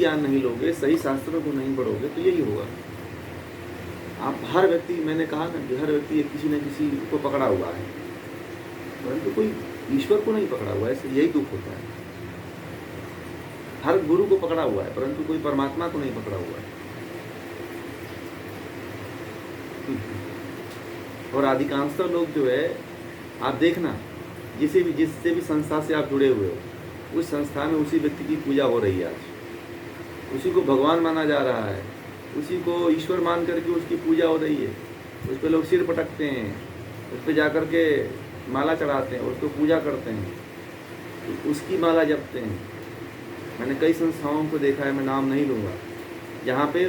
ज्ञान नहीं लोगे, सही शास्त्रों को नहीं पढ़ोगे तो यही होगा। आप हर व्यक्ति, मैंने कहा ना कि हर व्यक्ति किसी न किसी को पकड़ा हुआ है, परंतु कोई ईश्वर को नहीं पकड़ा हुआ है, इसलिए यही दुख होता है। हर गुरु को पकड़ा हुआ है, परंतु कोई परमात्मा को नहीं पकड़ा हुआ है। और अधिकांशतः लोग जो है, आप देखना, जिससे भी संस्था से आप जुड़े हुए हो, उस संस्था में उसी व्यक्ति की पूजा हो रही है आज, उसी को भगवान माना जा रहा है, उसी को ईश्वर मान करके उसकी पूजा हो रही है। उस पर लोग सिर पटकते हैं, उस पर जाकर के माला चढ़ाते हैं, उसको पूजा करते हैं, तो उसकी माला जपते हैं। मैंने कई संस्थाओं को देखा है, मैं नाम नहीं लूँगा, जहाँ पे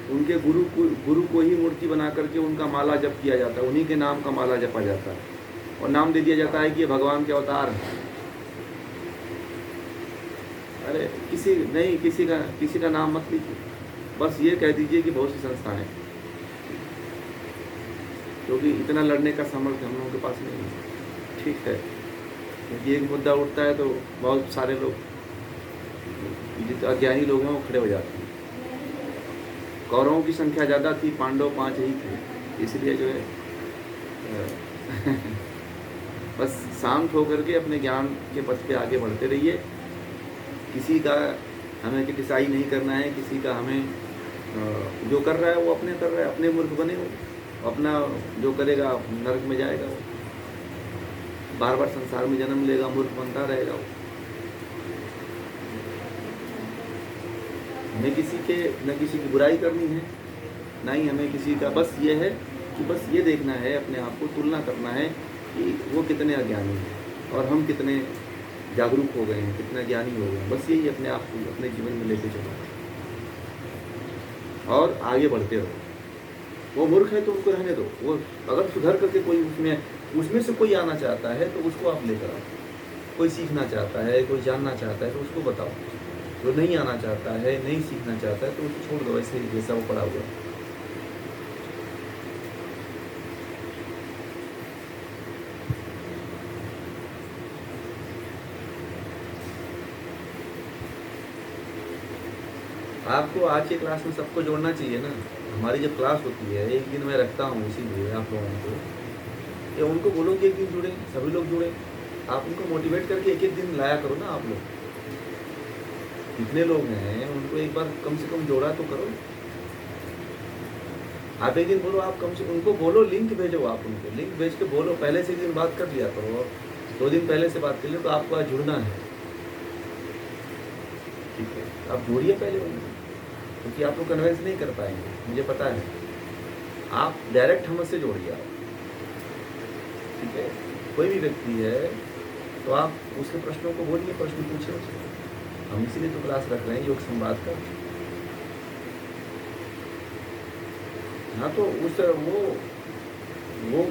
उनके गुरु को ही मूर्ति बना करके उनका माला जप किया जाता है, उन्हीं के नाम का माला जपा जाता है और नाम दे दिया जाता है कि ये भगवान के अवतार हैं। अरे किसी का नाम मत लीजिए, बस ये कह दीजिए कि बहुत सी संस्थाएं, क्योंकि इतना लड़ने का सामर्थ्य हम लोगों के पास नहीं है। ठीक है, क्योंकि एक मुद्दा उठता है तो बहुत सारे लोग, जितने अज्ञानी लोग हैं, वो खड़े हो जाते हैं। कौरवों की संख्या ज़्यादा थी, पांडव 5 ही थे, इसलिए जो है बस शांत होकर के अपने ज्ञान के पथ पे आगे बढ़ते रहिए। किसी का हमें क्रिटिसाइज नहीं करना है, किसी का हमें जो कर रहा है वो अपने कर रहा है, अपने मूर्ख बने हो, अपना जो करेगा नरक में जाएगा, वो बार बार संसार में जन्म लेगा, मूर्ख बनता रहेगा वो। हमें न किसी की बुराई करनी है, ना ही हमें किसी का, बस ये है कि बस ये देखना है, अपने आप को तुलना करना है कि वो कितने अज्ञानी हैं और हम कितने जागरूक हो गए हैं, कितने ज्ञानी हो गए हैं। बस यही अपने आप को अपने जीवन में लेके चलो और आगे बढ़ते रहो। वो मूर्ख है तो उनको रहने दो, वो अगर सुधर करके कोई उसमें से कोई आना चाहता है तो उसको आप लेकर आओ। कोई सीखना चाहता है, कोई जानना चाहता है तो उसको बताओ। जो नहीं आना चाहता है, नहीं सीखना चाहता है तो उसको छोड़ दो, ऐसे जैसा वो पड़ा हुआ। आपको आज की क्लास में सबको जोड़ना चाहिए ना। हमारी जब क्लास होती है, एक दिन मैं रखता हूँ इसीलिए आप लोगों को, या उनको बोलो कि एक दिन जुड़े, सभी लोग जुड़े। आप उनको मोटिवेट करके एक एक दिन लाया करो ना। आप लोग कितने लोग हैं, उनको एक बार कम से कम जोड़ा तो करो। आप एक दिन बोलो, आप कम से उनको बोलो, लिंक भेजो, आप उनको लिंक भेज के बोलो, पहले से एक दिन बात कर लिया करो, 2 दिन पहले से बात कर लिया तो आपको आज जुड़ना है। ठीक है, आप जोड़िए पहले उनको, क्योंकि आप लोग कन्विंस नहीं कर पाएंगे, मुझे पता है। आप डायरेक्ट हमसे जोड़िए आप। ठीक है, कोई भी व्यक्ति है तो आप उसके प्रश्नों को बोलिए, प्रश्न पूछिए उससे। हम इसीलिए तो क्लास रख रहे हैं योग संवाद का। हाँ, तो उस तरह वो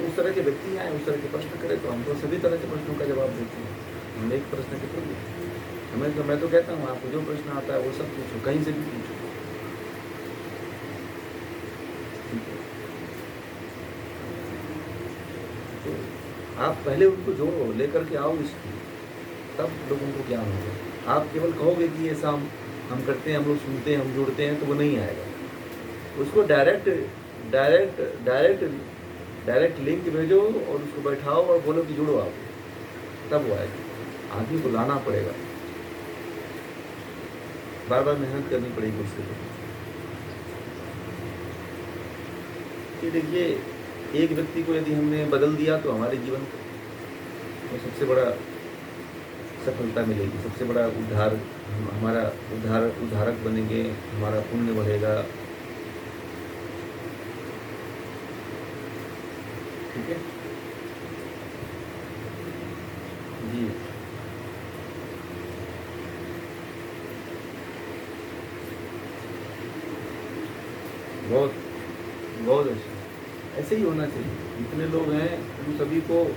उस तरह के व्यक्ति आए, उस तरह के प्रश्न करें तो हम तो सभी तरह के प्रश्नों का जवाब देते हैं। हम एक प्रश्न के थोड़ी, मैं तो कहता हूँ आपको जो प्रश्न आता है वो सब पूछो, कहीं से भी पूछो। तो आप पहले उनको जोड़ो, लेकर के आओ इसको, तब लोगों को ज्ञान होगा। आप केवल कहोगे कि ऐसा हम करते हैं, हम लोग सुनते हैं, हम जुड़ते हैं, तो वो नहीं आएगा। उसको डायरेक्ट लिंक भेजो और उसको बैठाओ और बोलो कि जुड़ो आप, तब वो आएगा। आदमी को लाना पड़ेगा, बार बार मेहनत करनी पड़ेगी उसके लिए। कि देखिए, एक व्यक्ति को यदि हमने बदल दिया तो हमारे जीवन को सबसे बड़ा सफलता मिलेगी, सबसे बड़ा उद्धार, हमारा उद्धारक बनेंगे, हमारा पुण्य बढ़ेगा। ठीक है जी। बहुत अच्छा, ऐसे ही होना चाहिए। जितने लोग हैं उन सभी को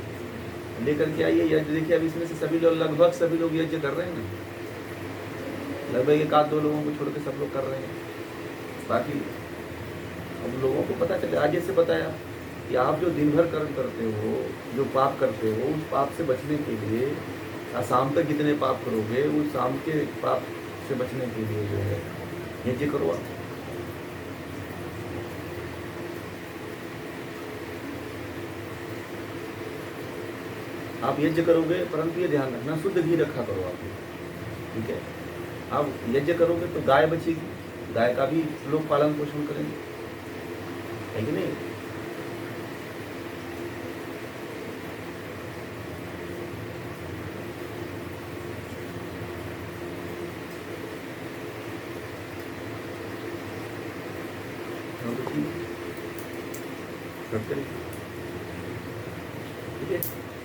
लेकर के आइए। यज्ञ देखिए, अब इसमें से सभी लोग, लगभग सभी लोग यज्ञ कर रहे हैं ना। लगभग 1-2 लोगों को छोड़ के सब लोग कर रहे हैं। बाकी अब लोगों को पता चले, आज जैसे बताया कि आप जो दिन भर कर्म करते हो, जो पाप करते हो, उस पाप से बचने के लिए शाम तक कितने पाप करोगे, उस शाम के पाप से बचने के लिए जो है यज्ञ करो आप यज्ञ करोगे, परंतु ये ध्यान रखना शुद्ध घी रखा करो आप, ठीक है। आप यज्ञ करोगे तो गाय बचेगी, गाय का भी लोग पालन पोषण करेंगे, है कि नहीं। ठीक है।